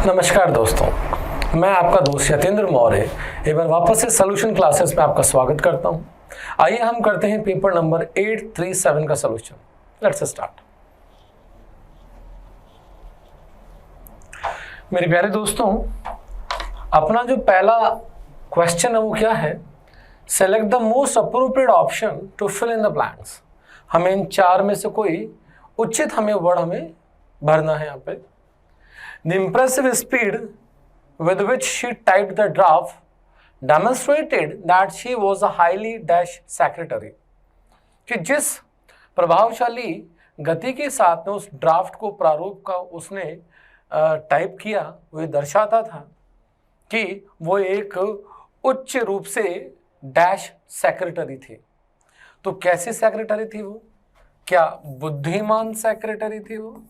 नमस्कार दोस्तों, मैं आपका दोस्त यतेंद्र मौर्य एक बार वापस से सॉल्यूशन क्लासेस में आपका स्वागत करता हूं। आइए हम करते हैं पेपर नंबर 837 का सॉल्यूशन। Let's start. मेरे प्यारे दोस्तों, अपना जो पहला क्वेश्चन है वो क्या है? Select the most appropriate option to fill in the blanks. हमें इन चार में से कोई उचित वर्ड हमें भरना है। यहाँ पे The impressive speed with which she typed the draft demonstrated that she was a highly dash secretary। कि जिस प्रभावशाली गति के साथ में उस ड्राफ्ट को प्रारूप का उसने टाइप किया, वो दर्शाता था कि वो एक उच्च रूप से डैश सेक्रेटरी थी। तो कैसी सेक्रेटरी थी वो? क्या बुद्धिमान सेक्रेटरी थी वो?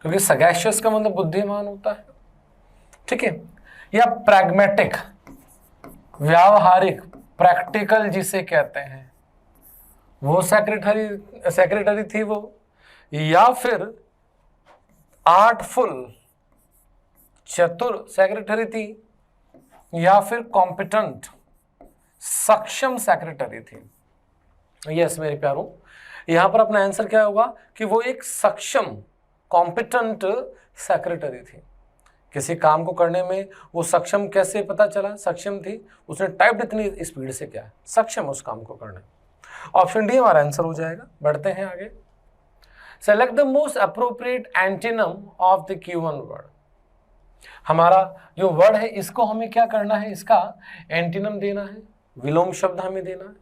क्योंकि सगैशियस का मतलब बुद्धिमान होता है, ठीक है। या प्रैग्मेटिक, व्यावहारिक, प्रैक्टिकल जिसे कहते हैं, वो सेक्रेटरी थी वो। या फिर आर्टफुल, चतुर सेक्रेटरी थी। या फिर कॉम्पिटेंट, सक्षम सेक्रेटरी थी। यस मेरे प्यारों, यहां पर अपना आंसर क्या होगा कि वो एक सक्षम, कॉम्पिटेंट सेक्रेटरी थी। किसी काम को करने में वो सक्षम कैसे पता चला? सक्षम थी, उसने टाइप इतनी स्पीड से किया, सक्षम उस काम को करने। ऑप्शन डी हमारा आंसर हो जाएगा। बढ़ते हैं आगे। Select the most appropriate antonym of the given word. हमारा जो वर्ड है इसको हमें क्या करना है? इसका एंटीनम देना है, विलोम शब्द हमें देना है।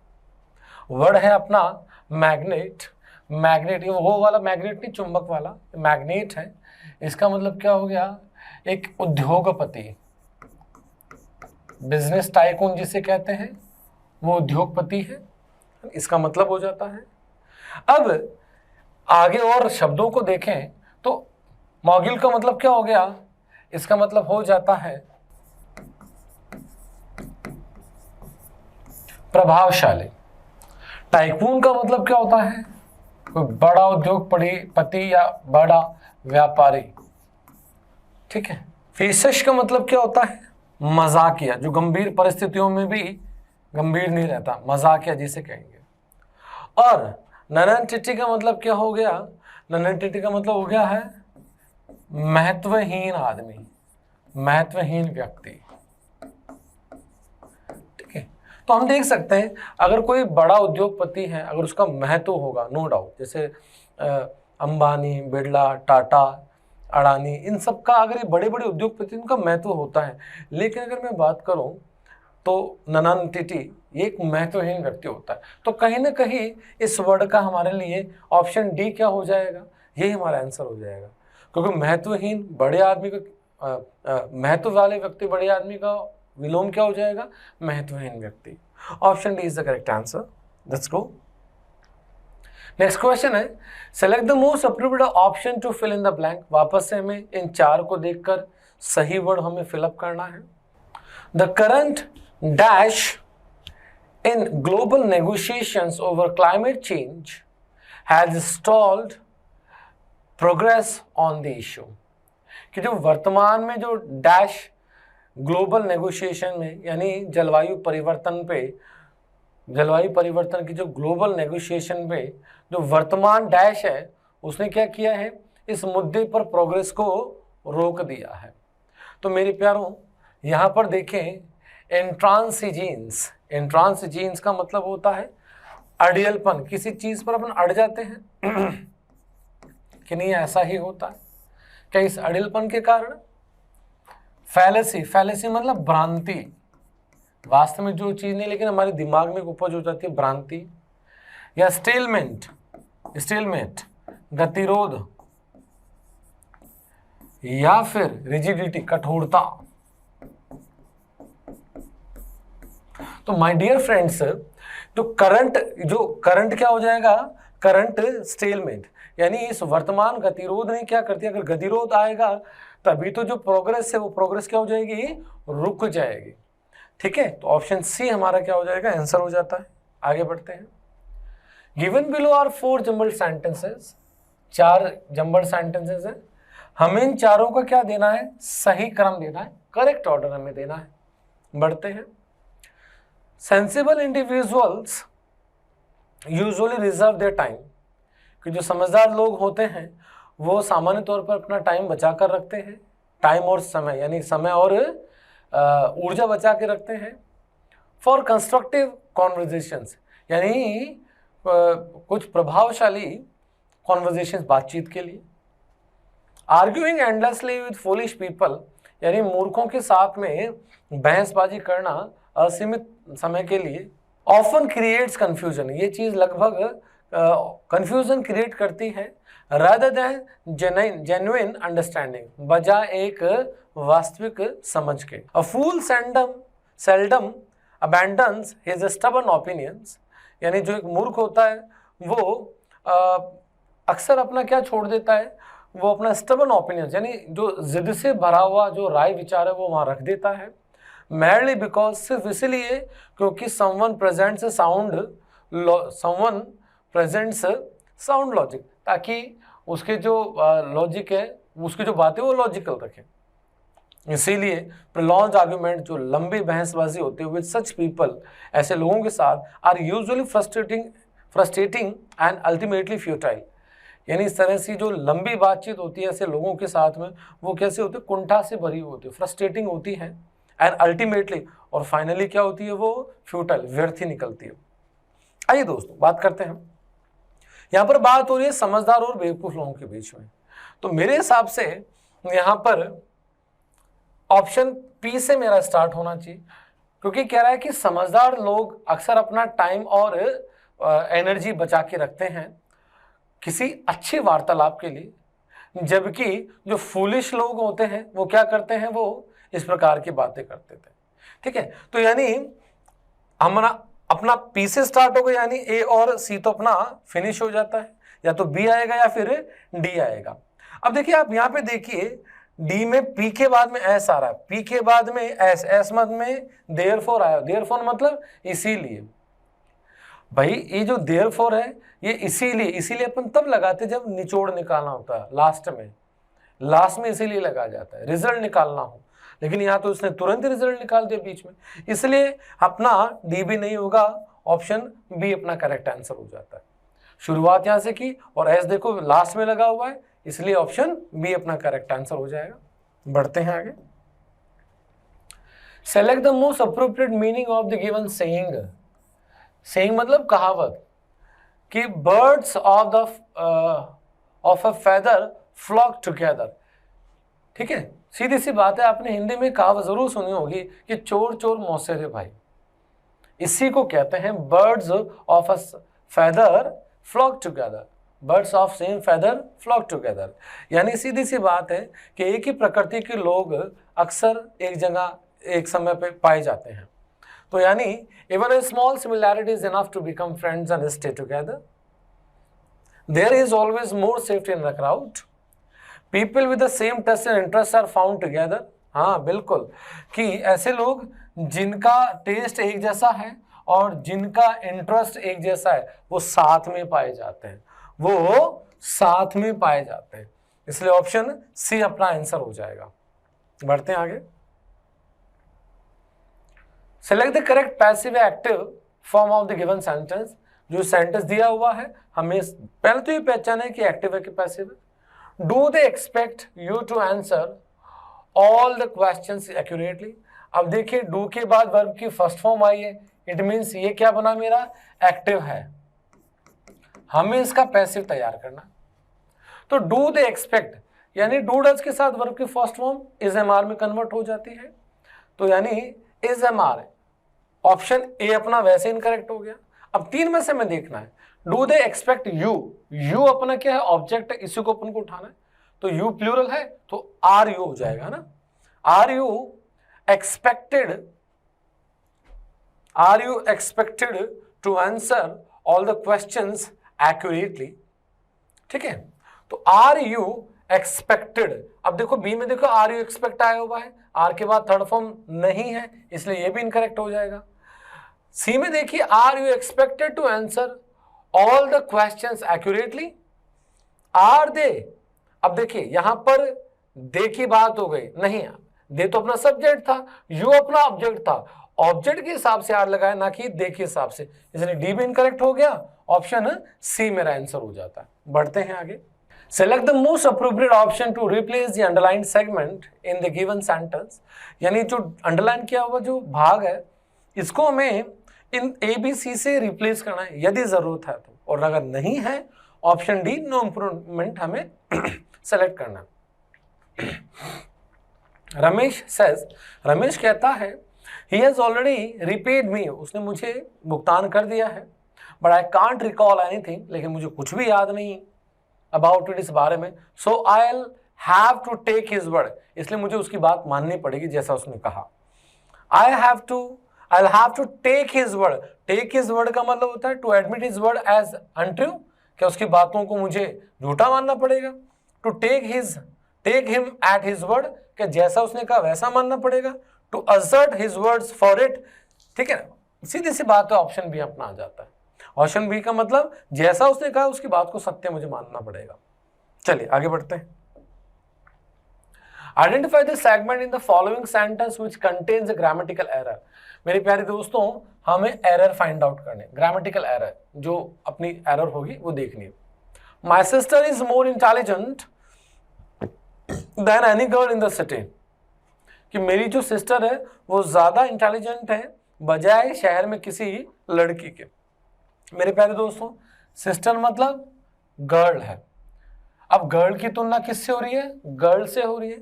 वर्ड है अपना मैग्नेट। मैग्नेट, ये वो वाला मैग्नेट नहीं, चुंबक वाला मैग्नेट है। इसका मतलब क्या हो गया? एक उद्योगपति, बिजनेस टाइकून जिसे कहते हैं, वो उद्योगपति है, इसका मतलब हो जाता है। अब आगे और शब्दों को देखें तो मॉगिल का मतलब क्या हो गया? इसका मतलब हो जाता है प्रभावशाली। टाइकून का मतलब क्या होता है? कोई बड़ा उद्योगपति या बड़ा व्यापारी, ठीक है। फेशश का मतलब क्या होता है? मजाकिया, जो गंभीर परिस्थितियों में भी गंभीर नहीं रहता, मजाकिया जिसे कहेंगे। और नॉनएंटिटी का मतलब क्या हो गया? नॉनएंटिटी का मतलब हो गया है महत्वहीन आदमी, महत्वहीन व्यक्ति, ठीक है। तो हम देख सकते हैं अगर कोई बड़ा उद्योगपति है, अगर उसका महत्व होगा, नो डाउट, जैसे अंबानी, बिरला, टाटा, अडानी, इन सब का अगर ये बड़े बड़े उद्योगपति, उनका महत्व होता है। लेकिन अगर मैं बात करूं तो नॉनएंटिटी एक महत्वहीन व्यक्ति होता है। तो कहीं ना कहीं इस वर्ड का हमारे लिए ऑप्शन डी क्या हो जाएगा? यही हमारा आंसर हो जाएगा। क्योंकि महत्वहीन बड़े आदमी का, महत्व वाले व्यक्ति बड़े आदमी का विलोम क्या हो जाएगा? महत्वहीन व्यक्ति। Option D is the correct answer. Let's go. Next question है, select the most appropriate option to fill in the blank. वापस से हमें इन चार को देखकर सही वर्ड हमें फिलअप करना है। The current dash in global negotiations over climate change has stalled progress on the issue. कि जो वर्तमान में जो डैश ग्लोबल नेगोशिएशन में, यानी जलवायु परिवर्तन की जो ग्लोबल नेगोशिएशन पे जो वर्तमान डैश है, उसने क्या किया है? इस मुद्दे पर प्रोग्रेस को रोक दिया है। तो मेरे प्यारों, यहाँ पर देखें इंट्रांसिजेंस। इंट्रांसिजेंस का मतलब होता है अड़ियलपन, किसी चीज पर अपन अड़ जाते हैं कि नहीं, ऐसा ही होता है। क्या इस अड़ियलपन के कारण? फैलेसी, फैलेसी मतलब भ्रांति, वास्तव में जो चीज नहीं लेकिन हमारे दिमाग में उपज हो जाती है, भ्रांति। या स्टेलमेंट, स्टेलमेंट गतिरोध। या फिर रिजिडिटी, कठोरता। तो माय डियर फ्रेंड्स, जो करंट क्या हो जाएगा? करंट स्टेलमेंट, यानी इस वर्तमान गतिरोध ने क्या कर दिया? अगर गतिरोध आएगा तभी तो जो प्रोग्रेस है वो प्रोग्रेस क्या हो जाएगी? रुक जाएगी, ठीक है। तो ऑप्शन सी हमारा क्या हो जाएगा? आंसर हो जाता है। आगे बढ़ते हैं। Given below are 4 jumbled sentences 4 jumble sentences हैं, हमें इन चारों का क्या देना है, सही क्रम देना है, करेक्ट ऑर्डर हमें देना है। बढ़ते हैं। Sensible individuals usually reserve their time, कि जो समझदार लोग होते हैं वो सामान्य तौर पर अपना टाइम बचा कर रखते हैं, टाइम और समय, यानी समय और ऊर्जा बचा के रखते हैं, फॉर कंस्ट्रक्टिव कॉन्वर्जेशंस, यानी कुछ प्रभावशाली कॉन्वर्जेशंस, बातचीत के लिए। Arguing endlessly with foolish people, यानी मूर्खों के साथ में बहसबाजी करना असीमित समय के लिए। ऑफन क्रिएट्स कंफ्यूजन, ये चीज लगभग कंफ्यूजन क्रिएट करती है, rather than genuine understanding, बजाय एक वास्तविक समझ के। A fool seldom abandons his stubborn opinions, यानी जो एक मूर्ख होता है वो अक्सर अपना क्या छोड़ देता है, वो अपना stubborn opinions, यानी जो जिद से भरा हुआ जो राय विचार है वो वहाँ रख देता है, merely because, सिर्फ इसलिए क्योंकि someone presents sound logic, ताकि उसके जो लॉजिक है, उसकी जो बातें वो लॉजिकल रखें। इसीलिए प्रोलॉन्ग्ड आर्गुमेंट, जो लंबी बहसबाजी होती है विद सच पीपल, ऐसे लोगों के साथ, are usually frustrating and ultimately futile, यानी इस तरह से जो लंबी बातचीत होती है ऐसे लोगों के साथ में, वो कैसे होती है, कुंठा से भरी होती है, फ्रस्ट्रेटिंग होती है, एंड अल्टीमेटली, और फाइनली क्या होती है, वो फ्यूटाइल, व्यर्थ ही निकलती है। आइए दोस्तों बात करते हैं, यहाँ पर बात हो रही है समझदार और बेवकूफ लोगों के बीच में। तो मेरे हिसाब से यहाँ पर ऑप्शन पी से मेरा स्टार्ट होना चाहिए, क्योंकि कह रहा है कि समझदार लोग अक्सर अपना टाइम और एनर्जी बचा के रखते हैं किसी अच्छी वार्तालाप के लिए, जबकि जो फूलिश लोग होते हैं वो क्या करते हैं, वो इस प्रकार की बातें करते थे। ठीक है, तो यानी हमारा अपना पी से स्टार्ट होगा, यानी ए और सी तो अपना फिनिश हो जाता है, या तो बी आएगा या फिर डी आएगा। अब देखिए आप यहाँ पे देखिए, डी में पी के बाद में एस आ रहा है, पी के बाद में एस, एस मत में देयरफॉर आया, देयरफॉर मतलब इसीलिए। भाई ये जो देयरफॉर है ये इसीलिए अपन तब लगाते जब निचोड़ निकालना होता है, लास्ट में इसीलिए लगाया जाता है, रिजल्ट निकालना हो, लेकिन यहाँ तो उसने तुरंत रिजल्ट निकाल दिया बीच में, इसलिए अपना डी भी नहीं होगा, ऑप्शन बी अपना करेक्ट आंसर हो जाता है। शुरुआत यहाँ से की और एस देखो लास्ट में लगा हुआ है, इसलिए ऑप्शन बी अपना करेक्ट आंसर हो जाएगा। बढ़ते हैं आगे। Select the most appropriate meaning of the given saying. Saying मतलब कहावत, कि birds of a feather flock together. ठीक है, सीधी सी बात है, आपने हिंदी में कहावत जरूर सुनी होगी कि चोर चोर मौसेरे भाई, इसी को कहते हैं birds of a feather flock together, birds of same feather flock together, यानी सीधी सी बात है कि एक ही प्रकृति के लोग अक्सर एक जगह एक समय पे पाए जाते हैं। तो यानी even a small similarity is enough to become friends and stay together, there is always more safety in the crowd, people with the same taste and interest are found together. हाँ बिल्कुल, कि ऐसे लोग जिनका टेस्ट एक जैसा है और जिनका इंटरेस्ट एक जैसा है वो साथ में पाए जाते हैं, इसलिए ऑप्शन सी अपना आंसर हो जाएगा। बढ़ते हैं आगे। Select the correct passive active form of the given sentence. जो सेंटेंस दिया हुआ है हमें पहले तो ये पहचाना है कि एक्टिव है कि पैसिव है। Do they expect you to answer all the questions accurately? अब देखिए डू के बाद वर्ब की फर्स्ट फॉर्म आई है, इट मीन्स ये क्या बना, मेरा एक्टिव है, हमें इसका पैसिव तैयार करना। तो डू दे एक्सपेक्ट, यानी डू डज के साथ वर्ब की first form is am are में कन्वर्ट हो जाती है, तो यानी is am are, option A अपना वैसे इनकरेक्ट हो गया। अब 3 में से हमें देखना है, डू दे एक्सपेक्ट यू अपना क्या है, ऑब्जेक्ट है, इसी को अपन को उठाना है, तो यू प्लूरल है तो आर यू हो जाएगा ना। Are you expected to answer all the questions accurately. ठीक है, तो आर यू एक्सपेक्टेड, अब देखो बी में देखो आर यू एक्सपेक्ट आया हुआ है, आर के बाद थर्ड फॉर्म नहीं है, इसलिए ये भी इनकरेक्ट हो जाएगा। सी में देखिए are you expected to answer all the questions accurately, are they, अब देखिए यहां पर दे की बात हो गई, नहीं दे तो अपना सब्जेक्ट था, यू अपना ऑब्जेक्ट था, ऑब्जेक्ट के हिसाब से आर लगाया ना कि दे के हिसाब से, इसलिए डी भी इनकरेक्ट हो गया, ऑप्शन सी मेरा आंसर हो जाता है। बढ़ते हैं आगे। Select the most appropriate option to replace the underlined segment in the given sentence, यानी जो अंडरलाइन किया हुआ जो भाग है इसको हमें इन ए बी सी से रिप्लेस करना है यदि जरूरत है तो, और अगर नहीं है ऑप्शन डी नो इम्प्रूवमेंट हमें सेलेक्ट करना। रमेश सेज, रमेश कहता है he has already repaid me, उसने मुझे भुगतान कर दिया है, but I can't recall anything, लेकिन मुझे कुछ भी याद नहीं अबाउट इट, इस बारे में, सो I'll have to take his word, इसलिए मुझे उसकी बात माननी पड़ेगी जैसा उसने कहा। I'll have to take his word, take his word का मतलब होता है to admit his word as untrue, क्या उसकी बातों को मुझे झूठा मानना पड़ेगा। To take him at his word, क्या जैसा उसने कहा वैसा मानना पड़ेगा। To assert his words for it, ठीक है, सीधी सी बात है, ऑप्शन बी अपना आ जाता है। ऑप्शन बी का मतलब जैसा उसने कहा उसकी बात को सत्य मुझे मानना पड़ेगा। चलिए आगे बढ़ते हैं। Identify the segment in the following sentence which contains a grammatical error. मेरे प्यारे दोस्तों, हमें एरर फाइंड आउट करने, ग्रामेटिकल एरर जो अपनी एरर होगी वो देखनी है। My sister is more intelligent then any girl in the city, कि मेरी जो सिस्टर है वो ज्यादा इंटेलिजेंट है बजाय शहर में किसी लड़की के। मेरे प्यारे दोस्तों, सिस्टर मतलब गर्ल है, अब गर्ल की तुलना किससे हो रही है, गर्ल से हो रही है,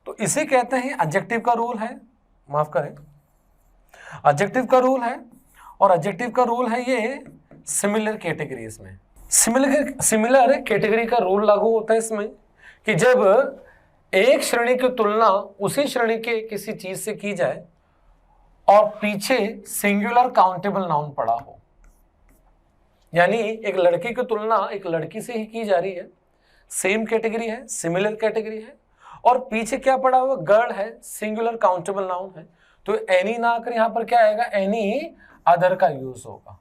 तो इसे कहते हैं एडजेक्टिव का रूल है, माफ करें, एडजेक्टिव का रूल है, और एडजेक्टिव का रूल है ये सिमिलर कैटेगरीज में। सिमिलर कैटेगरी का रूल लागू होता है इसमें कि जब एक श्रेणी की तुलना उसी श्रेणी के किसी चीज से की जाए और पीछे सिंगुलर काउंटेबल नाउन पड़ा हो, यानी एक लड़की की तुलना एक लड़की से ही की जा रही है, सेम कैटेगरी है, सिमिलर कैटेगरी है, और पीछे क्या पड़ा हुआ, गर्ल है, सिंगुलर काउंटेबल नाउन है, तो एनी ना आकर यहां पर क्या आएगा, एनी अदर का यूज होगा,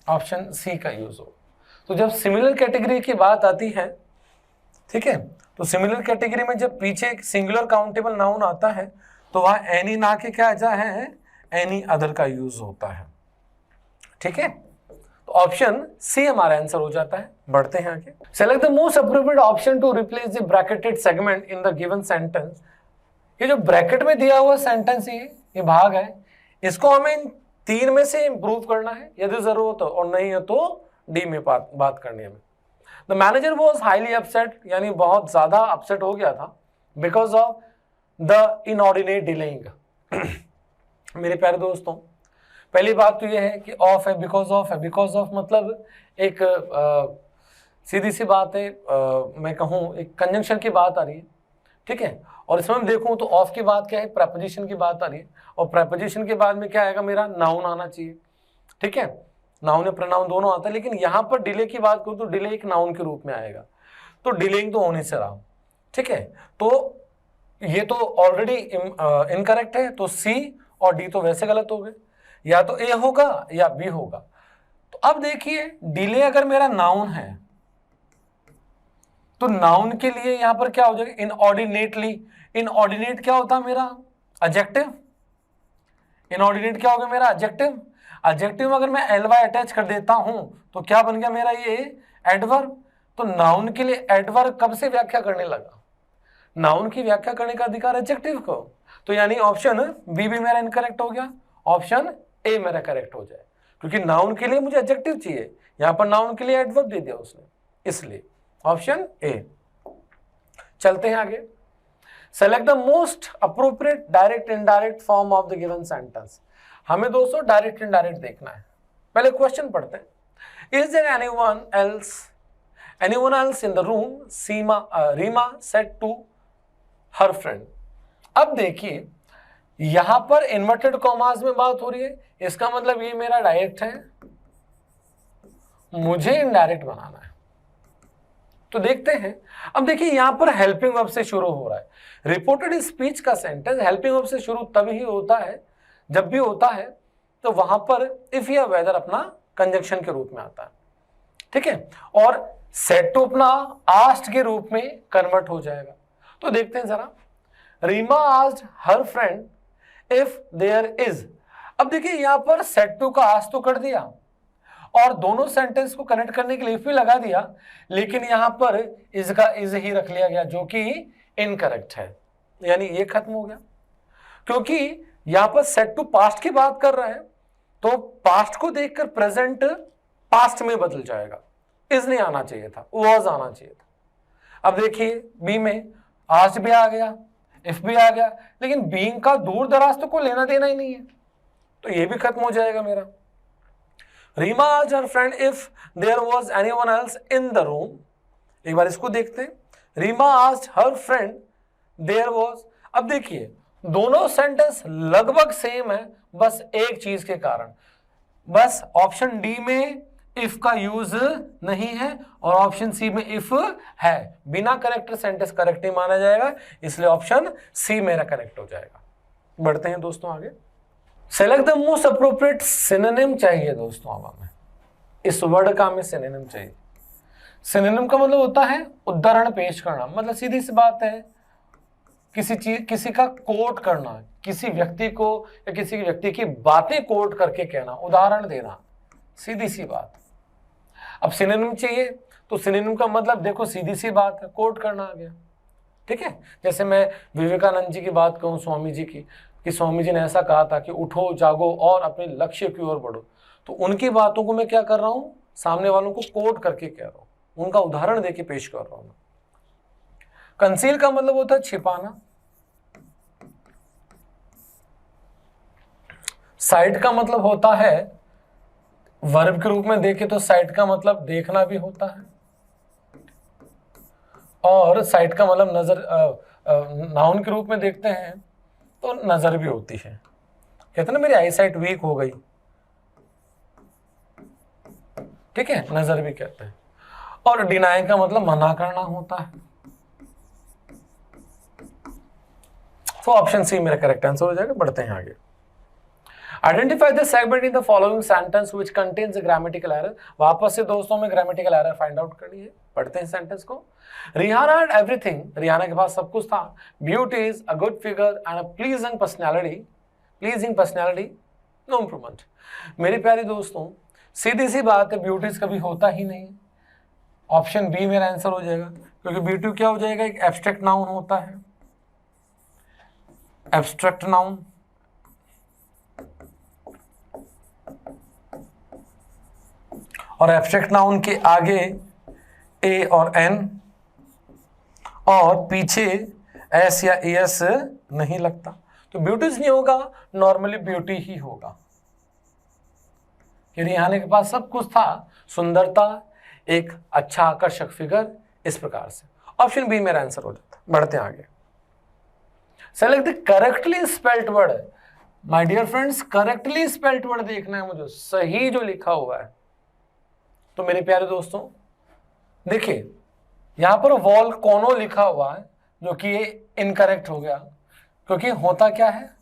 ऑप्शन सी का यूज होगा। तो जब सिमिलर कैटेगरी की बात आती है, ठीक है, तो सिमिलर कैटेगरी में जब पीछे एक सिंगुलर काउंटेबल नाउन आता है तो वहां एनी ना के क्या आ है, एनी अदर का यूज होता है, ठीक है, तो ऑप्शन सी हमारा आंसर हो जाता है। बढ़ते हैं आगे। Select the most appropriate option to replace the bracketed segment in the given sentence. ये जो ब्रैकेट में दिया हुआ सेंटेंस ये भाग है, इसको हमें इन तीन में से इंप्रूव करना है यदि जरूरत हो, और नहीं है तो डी में बात करनी है। The manager was highly upset, यानी बहुत ज्यादा अपसेट हो गया था, because of the inordinate delaying. मेरे प्यारे दोस्तों, पहली बात तो यह है कि ऑफ है, बिकॉज ऑफ है, बिकॉज ऑफ मतलब एक सीधी सी बात है, मैं कहूँ एक कंजंक्शन की बात आ रही है, ठीक है, और इसमें मैं देखूँ तो ऑफ की बात क्या है, प्रेपोजिशन की बात आ रही है, और प्रेपोजिशन के बाद में क्या आएगा, मेरा नाउन आना चाहिए, ठीक है, नाउन या प्रोनाउन दोनों आता है, लेकिन यहाँ पर डिले की बात करूँ तो डिले एक नाउन के रूप में आएगा, तो डिलेइंग तो होने से रहा, ठीक है, तो ये तो ऑलरेडी इनकरेक्ट है, तो सी और डी तो वैसे गलत हो गए, या तो ए होगा या बी होगा। तो अब देखिए, डिले अगर मेरा नाउन है तो नाउन के लिए यहां पर क्या हो जाएगा, इनऑर्डिनेटली। इनऑर्डिनेट क्या होता है मेरा, एडजेक्टिव। इनऑर्डिनेट क्या हो गया मेरा, एडजेक्टिव। एडजेक्टिव अगर मैं एलवाई अटैच कर देता हूं तो क्या बन गया मेरा, ये एडवर्ब। तो नाउन के लिए एडवर्ब कब से व्याख्या करने लगा, नाउन की व्याख्या करने का अधिकार एडजेक्टिव को, तो यानी ऑप्शन बी भी मेरा इनकरेक्ट हो गया, ऑप्शन ए मेरा करेक्ट हो जाए, क्योंकि नाउन के लिए मुझे एडजेक्टिव चाहिए, यहां पर नाउन के लिए एडवर्ब दे दिया उसने, इसलिए ऑप्शन ए। चलते हैं आगे। Select the most appropriate direct indirect form of the given sentence. हमें दोस्तों डायरेक्ट इनडायरेक्ट देखना है। पहले क्वेश्चन पढ़ते हैं। Is there anyone else in the room, Reema said to her friend. अब देखिए, यहां पर इन्वर्टेड कॉमास में बात हो रही है, इसका मतलब ये मेरा डायरेक्ट है, मुझे इनडायरेक्ट बनाना है, तो देखते हैं। अब देखिए, यहां पर हेल्पिंग वर्ब से शुरू हो रहा है। रिपोर्टेड स्पीच का सेंटेंस हेल्पिंग वर्ब से शुरू तभी होता है, जब भी होता है तो वहां पर इफ या वेदर अपना कंजंक्शन के रूप में आता है, ठीक है। और सेड टू अपना आस्क्ड के रूप में कन्वर्ट हो जाएगा। तो देखते हैं जरा, Reema asked her friend if there is. अब देखिए यहां पर सेड टू का आस्क तो कर दिया और दोनों सेंटेंस को कनेक्ट करने के लिए इफ भी लगा दिया, लेकिन यहां पर इज का इज ही रख लिया गया जो कि इनकरेक्ट है, यानी ये खत्म हो गया। क्योंकि यहां पर सेड टू पास्ट की बात कर रहा है तो पास्ट को देखकर प्रेजेंट पास्ट में बदल जाएगा। इज नहीं आना चाहिए था, वॉज आना चाहिए था। अब देखिए बी में आज भी आ गया, इफ भी आ गया, लेकिन बीइंग का दूर दराज तो कोई लेना देना ही नहीं है, तो ये भी खत्म हो जाएगा मेरा। Reema asked her friend if there was anyone else in the room. एक बार इसको देखते हैं, Reema asked her friend there was. अब देखिए दोनों सेंटेंस लगभग सेम है, बस एक चीज के कारण, बस ऑप्शन डी में इफ का यूज नहीं है और ऑप्शन सी में इफ है। बिना करेक्टर सेंटेंस करेक्ट नहीं माना जाएगा, इसलिए ऑप्शन सी मेरा करेक्ट हो जाएगा। बढ़ते हैं दोस्तों आगे। Select the most appropriate synonym चाहिए दोस्तों, अब हमें इस वर्ड का हमें सिनोनिम चाहिए। सिनोनिम का मतलब होता है उदाहरण पेश करना, मतलब सीधी सी बात है किसी चीज, किसी का कोट करना, किसी व्यक्ति को या किसी व्यक्ति की बातें कोट करके कहना, उदाहरण देना, सीधी सी बात। अब सिनोनिम चाहिए तो सिनोनिम का मतलब देखो सीधी सी बात है, कोट करना आ गया, ठीक है। जैसे मैं विवेकानंद जी की बात कहूँ, स्वामी जी की, कि स्वामी जी ने ऐसा कहा था कि उठो जागो और अपने लक्ष्य की ओर बढ़ो, तो उनकी बातों को मैं क्या कर रहा हूँ, सामने वालों को कोट करके कह रहा हूँ, उनका उदाहरण देके पेश कर रहा हूँ। कंसील का मतलब होता है छिपाना। साइड का मतलब होता है, वर्ब के रूप में देखे तो साइड का मतलब देखना भी होता है, और साइड का मतलब नजर, नाउन के रूप में देखते हैं तो नजर भी होती है। कहते हैं ना मेरी आई साइट वीक हो गई, ठीक है, नजर भी कहते हैं। और डिनाई का मतलब मना करना होता है। तो ऑप्शन सी मेरा करेक्ट आंसर हो जाएगा। बढ़ते हैं आगे। Identify the segment in the following sentence which contains grammatical error. वापस से दोस्तों में ग्रामेटिकल एरर फाइंड आउट करनी है। पढ़ते हैं सेंटेंस को। रिहाना हैड एवरीथिंग, रिहाना के पास सब कुछ था। Beauty is a good figure and a pleasing personality, no improvement. मेरे प्यारे दोस्तों सीधी सी बात है, ब्यूटीज कभी होता ही नहीं। ऑप्शन बी मेरा आंसर हो जाएगा, क्योंकि ब्यूटी क्या हो जाएगा, एक एब्स्ट्रैक्ट नाउन होता है, एब्स्ट्रैक्ट नाउन। और एब्स्ट्रैक्ट नाउन के आगे ए और एन और पीछे एस या एस नहीं लगता, तो ब्यूटीज नहीं होगा, नॉर्मली ब्यूटी ही होगा। रिहाना के पास सब कुछ था, सुंदरता, एक अच्छा आकर्षक फिगर, इस प्रकार से। ऑप्शन बी मेरा आंसर हो जाता। बढ़ते हैं आगे। Select the correctly spelled word. My dear friends, correctly spelled word देखना है मुझे, सही जो लिखा हुआ है। तो मेरे प्यारे दोस्तों देखिए यहां पर वॉलकोनो लिखा हुआ है, जो कि ये इनकरेक्ट हो गया, क्योंकि होता क्या है,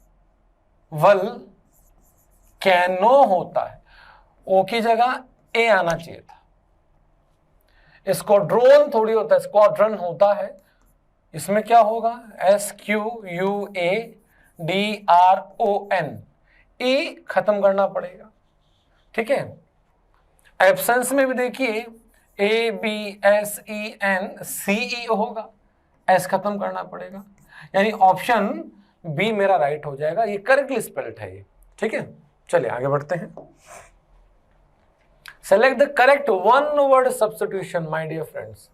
वल कैनो होता है, ओ की जगह ए आना चाहिए था। स्क्वाड्रोन थोड़ी होता है, स्क्वाड्रन होता है। इसमें क्या होगा, SQUADRON, ए खत्म करना पड़ेगा, ठीक है। एब्सेंस में भी देखिए ABSENCE होगा, एस खत्म करना पड़ेगा, यानी ऑप्शन बी मेरा राइट हो जाएगा। ये करेक्टली स्पेल्ड है ये, ठीक है। चलिए आगे बढ़ते हैं। Select the correct one word substitution. My dear friends,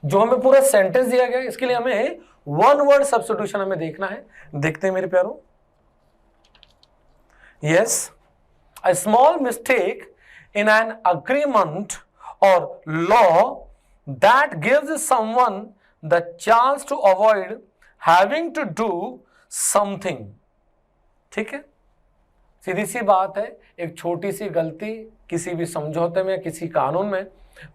जो हमें पूरा सेंटेंस दिया गया है, इसके लिए हमें वन वर्ड सब्स्टिट्यूशन हमें देखना है। देखते हैं मेरे प्यारों। Yes, a small mistake in an agreement or law that gives someone the chance to avoid having to do something, ठीक है। सीधी सी बात है, एक छोटी सी गलती किसी भी समझौते में, किसी कानून में,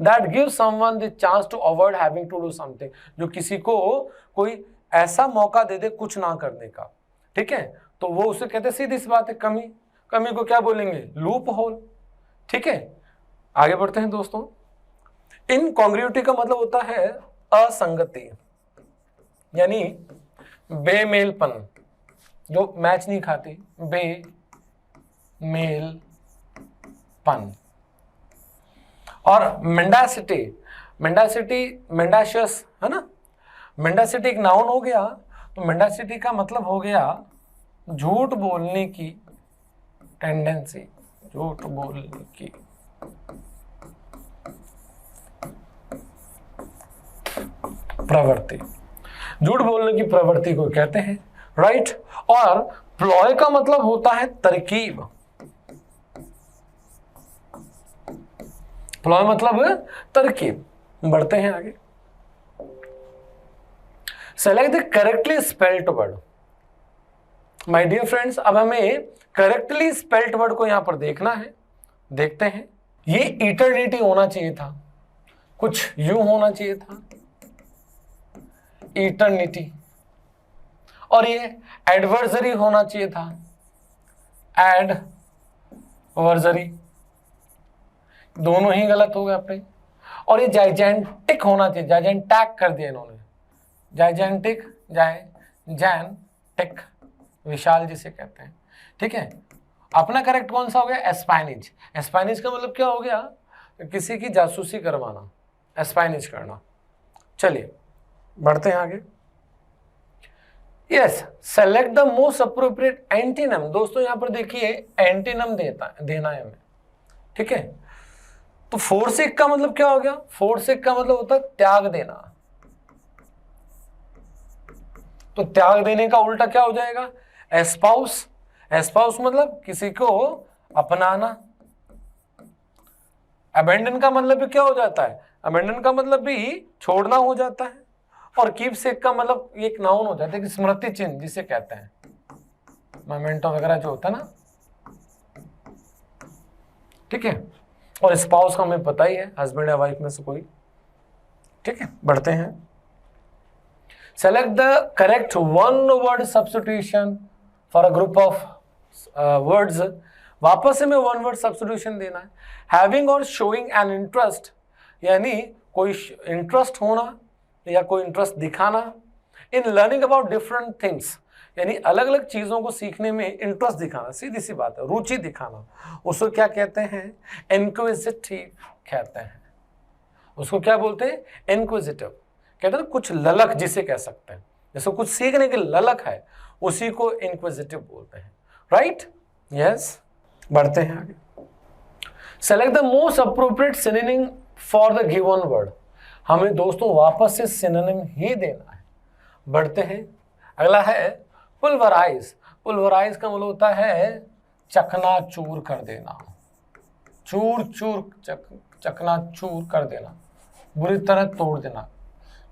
that gives someone the chance to avoid having to do something, जो किसी को कोई ऐसा मौका दे दे कुछ ना करने का, ठीक है, तो वो उसे कहते, सीधी सी बात है, कमी। को क्या बोलेंगे, लूप होल, ठीक है। आगे बढ़ते हैं दोस्तों। इनकॉन्ग्रुइटी का मतलब होता है असंगति, यानी बेमेलपन, जो मैच नहीं खाती, बेमेलपन। और मेंडासिटी, मेंडाशियस है ना, मेंडासिटी एक नाउन हो गया, तो मेंडासिटी का मतलब हो गया झूठ बोलने की टेंडेंसी, झूठ बोलने की प्रवृत्ति, झूठ बोलने की प्रवृत्ति को कहते हैं, राइट। और प्लॉय का मतलब होता है तरकीब, प्लॉय मतलब तरकीब। बढ़ते हैं आगे। Select the correctly spelled word. My dear friends, अब हमें करेक्टली स्पेल्ड वर्ड को यहां पर देखना है। देखते हैं। ये इटर्निटी होना चाहिए था, कुछ यूं होना चाहिए था, इटर्निटी। और ये एडवर्सरी होना चाहिए था, एडवर्सरी। दोनों ही गलत हो गए अपने। और ये जाइजेंटिक होना चाहिए, जाइजेंटैक कर दिया इन्होंने, जाइजेंटिक, जाइजेंटिक, विशाल जिसे कहते हैं। ठीक है, अपना करेक्ट कौन सा हो गया? एस्पाइनिज। एस्पाइनिज का मतलब क्या हो गया? किसी की जासूसी करवाना, एस्पाइनिज करना। चलिए बढ़ते हैं आगे। Yes, select the most appropriate antonym. दोस्तों यहां पर देखिए एंटीनम देना है हमें। ठीक है, तो फोर्सिक का मतलब क्या हो गया? फोर्सिक का मतलब होता है त्याग देना। तो त्याग देने का उल्टा क्या हो जाएगा? एस्पाउस। एस्पाउस मतलब किसी को अपनाना। अबेंडन का मतलब भी क्या हो जाता है? अबेंडन का मतलब भी छोड़ना हो जाता है। और कीप सेक का मतलब एक नाउन हो जाता है कि स्मृति चिन्ह जिसे कहते हैं, मोमेंटो वगैरह जो होता है ना। ठीक है, और स्पाउस का हमें पता ही है, हस्बैंड या वाइफ में से कोई। ठीक है, बढ़ते हैं। Select the correct one word substitution for a group of words. वापस से में वन वर्ड सब्स्टिट्यूशन देना है। हैविंग और शोइंग एन इंटरेस्ट, यानी कोई इंटरेस्ट होना या कोई इंटरेस्ट दिखाना। In learning about different things, यानी अलग अलग चीजों को सीखने में इंटरेस्ट दिखाना, सीधी सी बात है, रुचि दिखाना। उसको क्या कहते हैं? इंक्विजिटिव कहते हैं। उसको क्या बोलते हैं? इंक्विजिटिव कहते हैं ना, कुछ ललक जिसे कह सकते हैं, जैसे कुछ सीखने की ललक है, उसी को इंक्विजिटिव बोलते हैं। Right, yes. बढ़ते हैं आगे। Select the most appropriate synonym for the given word. हमें दोस्तों वापस से सिनोनिम ही देना है। बढ़ते हैं। अगला है पुलवराइज। पुलवराइज का मतलब होता है चकनाचूर कर देना, चूर चूर, चकनाचूर कर देना, बुरी तरह तोड़ देना,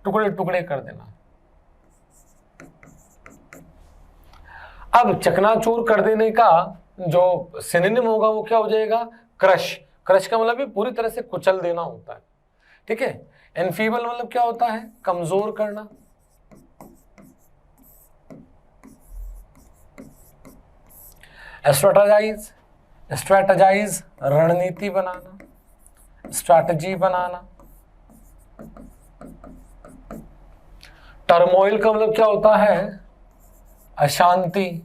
टुकड़े टुकड़े कर देना। अब चकनाचूर कर देने का जो सिनोनिम होगा वो क्या हो जाएगा? क्रश। क्रश का मतलब भी पूरी तरह से कुचल देना होता है। ठीक है, एनफीबल मतलब क्या होता है? कमजोर करना। स्ट्रेटेजाइज, स्ट्रेटेजाइज रणनीति बनाना, स्ट्रैटेजी बनाना। टर्मोइल का मतलब क्या होता है? अशांति,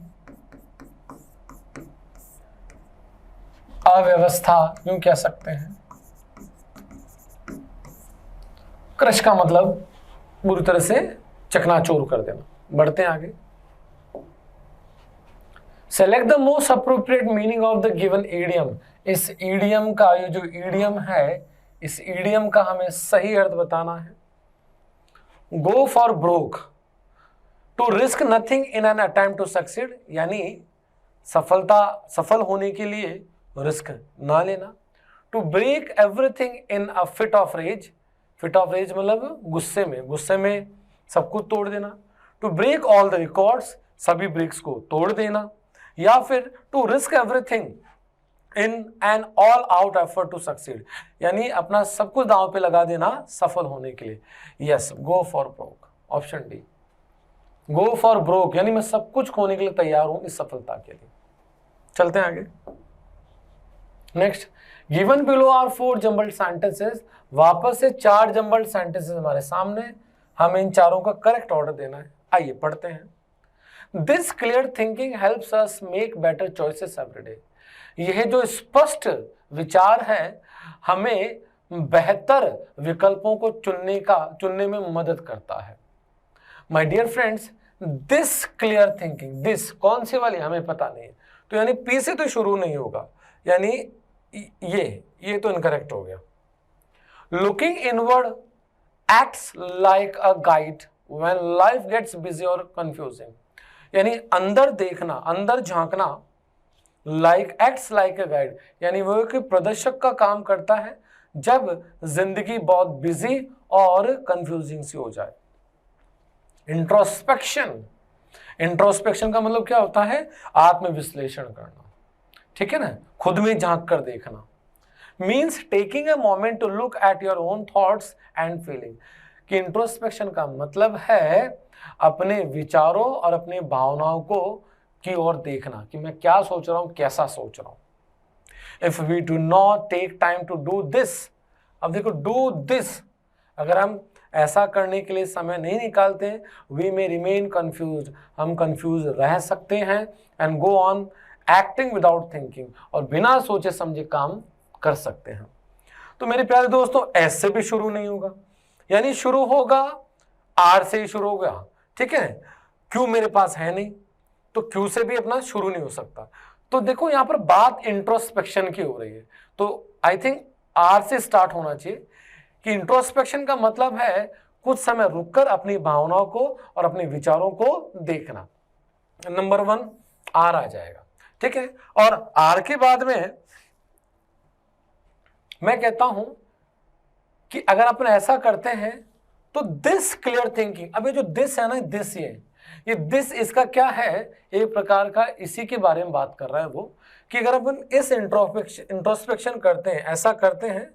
अव्यवस्था यूं कह सकते हैं। क्रश का मतलब पूरी तरह से चकनाचूर कर देना। बढ़ते हैं आगे। Select the most appropriate meaning of the given idiom. इस ईडियम का, ये जो ईडियम है, इस ईडियम का हमें सही अर्थ बताना है। Go for broke, to risk nothing in an attempt to succeed, यानी सफल होने के लिए रिस्क ना लेना। To break everything in a fit of rage, fit of rage मतलब गुस्से में सब कुछ तोड़ देना। To break all the records, सभी ब्रेक्स को तोड़ देना। या फिर to risk everything in an all out effort to succeed, यानी अपना सब कुछ दांव पे लगा देना सफल होने के लिए। Yes, go for broke, option D. Go for broke यानी मैं सब कुछ खोने के लिए तैयार हूं इस सफलता के लिए। चलते हैं आगे। Next, given below are 4 jumbled sentences, वापस से 4 जम्बल्ड सेंटेंसेस हमारे सामने, हमें इन चारों का करेक्ट ऑर्डर देना है। आइए पढ़ते हैं। This clear thinking helps us make better choices every day. यह जो स्पष्ट विचार है हमें बेहतर विकल्पों को चुनने में मदद करता है। My dear friends, this clear thinking, this कौन सी वाली हमें पता नहीं है, तो यानी पी से तो शुरू नहीं होगा, यानी ये तो इनकरेक्ट हो गया। Looking inward acts like a guide when life gets busy और कंफ्यूजिंग, यानी अंदर देखना, अंदर झांकना, एक्ट्स लाइक अ गाइड, यानी वो कि प्रदर्शक का काम करता है जब जिंदगी बहुत बिजी और कंफ्यूजिंग सी हो जाए। इंट्रोस्पेक्शन, इंट्रोस्पेक्शन का मतलब क्या होता है? आत्मविश्लेषण करना, ठीक है ना, खुद में झांक कर देखना। Means taking a moment to look at your own thoughts and feeling, कि इंट्रोस्पेक्शन का मतलब है अपने विचारों और अपनी भावनाओं को की ओर देखना, कि मैं क्या सोच रहा हूं, कैसा सोच रहा हूं। If we do not take time to do this, अब देखो डू दिस, अगर हम ऐसा करने के लिए समय नहीं निकालते हैं, वी मे रिमेन कंफ्यूज, हम कंफ्यूज रह सकते हैं, and go on acting without thinking, और बिना सोचे समझे काम कर सकते हैं। तो मेरे प्यारे दोस्तों, एस से भी शुरू नहीं होगा, यानी शुरू होगा आर से ही शुरू होगा, ठीक है। क्यू मेरे पास है नहीं, तो क्यू से भी अपना शुरू नहीं हो सकता। तो देखो यहां पर बात इंट्रोस्पेक्शन की हो रही है, तो आई थिंक आर से स्टार्ट होना चाहिए, कि इंट्रोस्पेक्शन का मतलब है कुछ समय रुककर अपनी भावनाओं को और अपने विचारों को देखना। नंबर 1 आर आ जाएगा, ठीक है। और आर के बाद में मैं कहता हूं कि अगर अपन ऐसा करते हैं तो दिस क्लियर थिंकिंग, अब ये जो दिस है ना, दिस ये दिस इसका क्या है, एक प्रकार का इसी के बारे में बात कर रहा है वो, कि अगर अपन इस इंट्रोस्पेक्शन करते हैं, ऐसा करते हैं,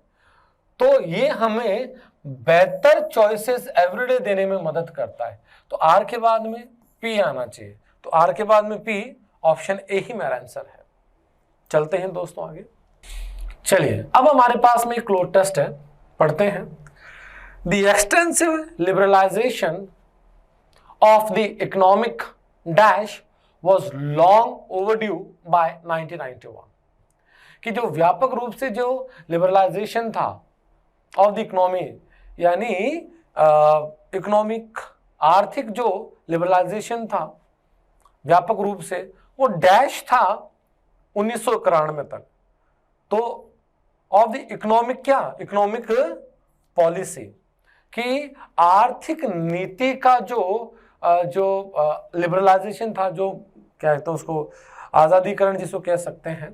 तो ये हमें बेहतर चॉइसेस एवरीडे देने में मदद करता है। तो आर के बाद में पी आना चाहिए, तो आर के बाद में पी, ऑप्शन ए ही मेरा आंसर है। चलते हैं दोस्तों आगे। चलिए अब हमारे पास में एक क्लोज टेस्ट है, पढ़ते हैं। The extensive liberalisation of the economic dash was long overdue by 1991, कि जो व्यापक रूप से जो लिबरलाइजेशन था ऑफ द इकोनॉमी, यानी इकोनॉमिक आर्थिक जो लिबरलाइजेशन था व्यापक रूप से, वो डैश था 1991 तक। तो ऑफ द इकोनॉमिक क्या, इकोनॉमिक पॉलिसी, कि आर्थिक नीति का जो लिबरलाइजेशन था, जो क्या कहते हैं उसको, आजादीकरण जिसको कह सकते हैं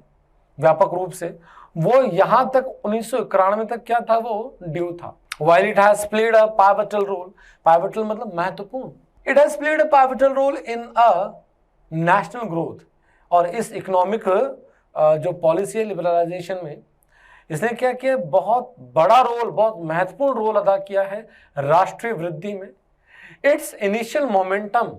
व्यापक रूप से, वो यहां तक 1991 तक क्या था, वो ड्यू था। While it has played a pivotal role, pivotal मतलब महत्वपूर्ण, it has played a pivotal role in a national growth, और इस इकोनॉमिक जो पॉलिसी है लिबरलाइजेशन में, इसने क्या किया, बहुत बड़ा रोल, बहुत महत्वपूर्ण रोल अदा किया है राष्ट्रीय वृद्धि में। इट्स इनिशियल मोमेंटम,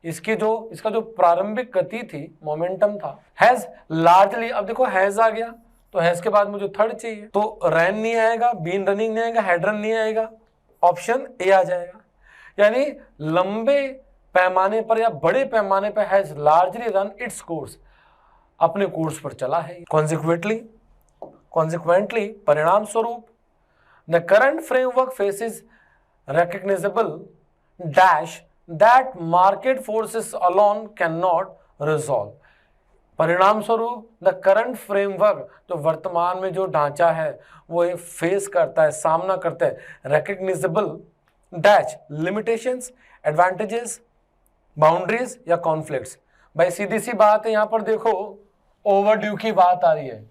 इसका जो प्रारंभिक गति थी, मोमेंटम था, हैज लार्जली, अब देखो हैज आ गया, तो हैज के बाद मुझे थर्ड चाहिए, तो रैन नहीं आएगा, बीन रनिंग नहीं आएगा, हैड रन नहीं आएगा, ऑप्शन ए आ जाएगा। यानी लंबे पैमाने पर या बड़े पैमाने पर has largely run its course, अपने कोर्स पर चला है। कॉन्सिक्वेंटली परिणाम स्वरूप the current framework faces recognizable dash that market forces alone cannot resolve, परिणाम स्वरूप द करंट फ्रेमवर्क, जो वर्तमान में जो ढांचा है वो फेस करता है, सामना करता है, रिकग्निजेबल डैश लिमिटेशंस, एडवांटेजेस, बाउंड्रीज या कॉन्फ्लिक्ट्स। भाई सीधी सी बात है, यहां पर देखो ओवरड्यू की बात आ रही है।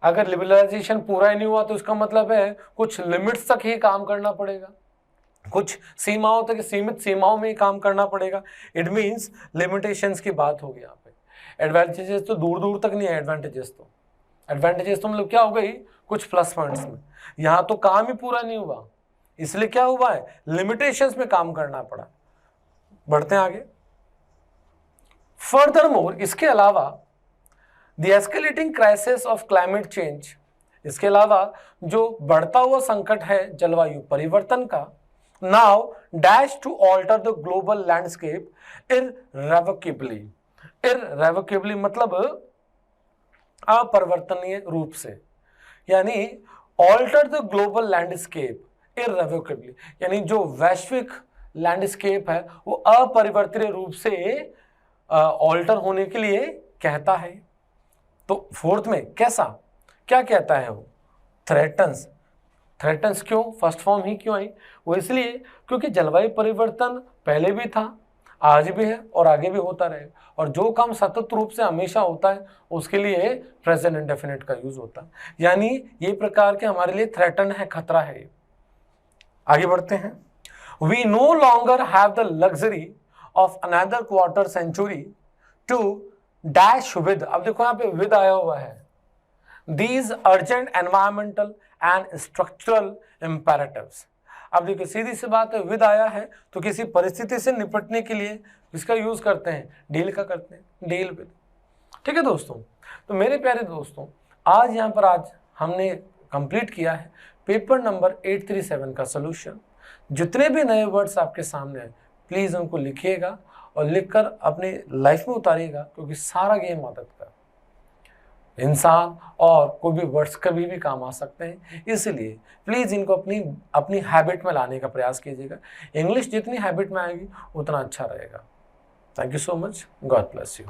अगर लिबरलाइजेशन पूरा ही नहीं हुआ तो इसका मतलब है कुछ लिमिट्स तक ही काम करना पड़ेगा, कुछ सीमाओं तक, सीमित सीमाओं में ही काम करना पड़ेगा। इट मीन्स लिमिटेशंस की बात होगी यहाँ पे। एडवांटेजेस तो दूर दूर तक नहीं है, एडवांटेजेस तो मतलब क्या हो गई, कुछ प्लस पॉइंट्स में। यहाँ तो काम ही पूरा नहीं हुआ, इसलिए क्या हुआ है, लिमिटेशंस में काम करना पड़ा। बढ़ते हैं आगे। फर्दरमोर, इसके अलावा the escalating crisis of climate change, इसके अलावा जो बढ़ता हुआ संकट है जलवायु परिवर्तन का, now dash to alter the global landscape irrevocably. Irrevocably मतलब अपरिवर्तनीय रूप से, यानी alter the global landscape irrevocably, यानी जो वैश्विक लैंडस्केप है वो अपरिवर्तनीय रूप से ऑल्टर होने के लिए कहता है। तो फोर्थ में कैसा, क्या कहता है वो, थ्रेटन्स। थ्रेटन्स क्यों, फर्स्ट फॉर्म ही क्यों आई, वो इसलिए क्योंकि जलवायु परिवर्तन पहले भी था, आज भी है और आगे भी होता रहेगा, और जो काम सतत रूप से हमेशा होता है उसके लिए प्रेजेंट इंडेफिनिट का यूज होता है, यानी ये प्रकार के हमारे लिए थ्रेटन है, खतरा है। आगे बढ़ते हैं। We no longer have the luxury of another quarter century to dash with, अब देखो यहाँ पे विद आया हुआ है, these urgent environmental and structural imperatives. अब देखिए सीधी सी बात है, विद आया है तो किसी परिस्थिति से निपटने के लिए इसका यूज करते हैं, डील का करते हैं, डील विद। ठीक है दोस्तों, तो मेरे प्यारे दोस्तों आज यहाँ पर आज हमने कंप्लीट किया है पेपर नंबर 837 का सोल्यूशन। जितने भी नए वर्ड्स आपके सामने हैं प्लीज उनको लिखिएगा और लिखकर अपनी लाइफ में उतारिएगा, क्योंकि सारा गेम आदत का इंसान और कोई भी वर्ड्स कभी भी काम आ सकते हैं, इसलिए प्लीज़ इनको अपनी हैबिट में लाने का प्रयास कीजिएगा। इंग्लिश जितनी हैबिट में आएगी उतना अच्छा रहेगा। Thank you so much, God bless you.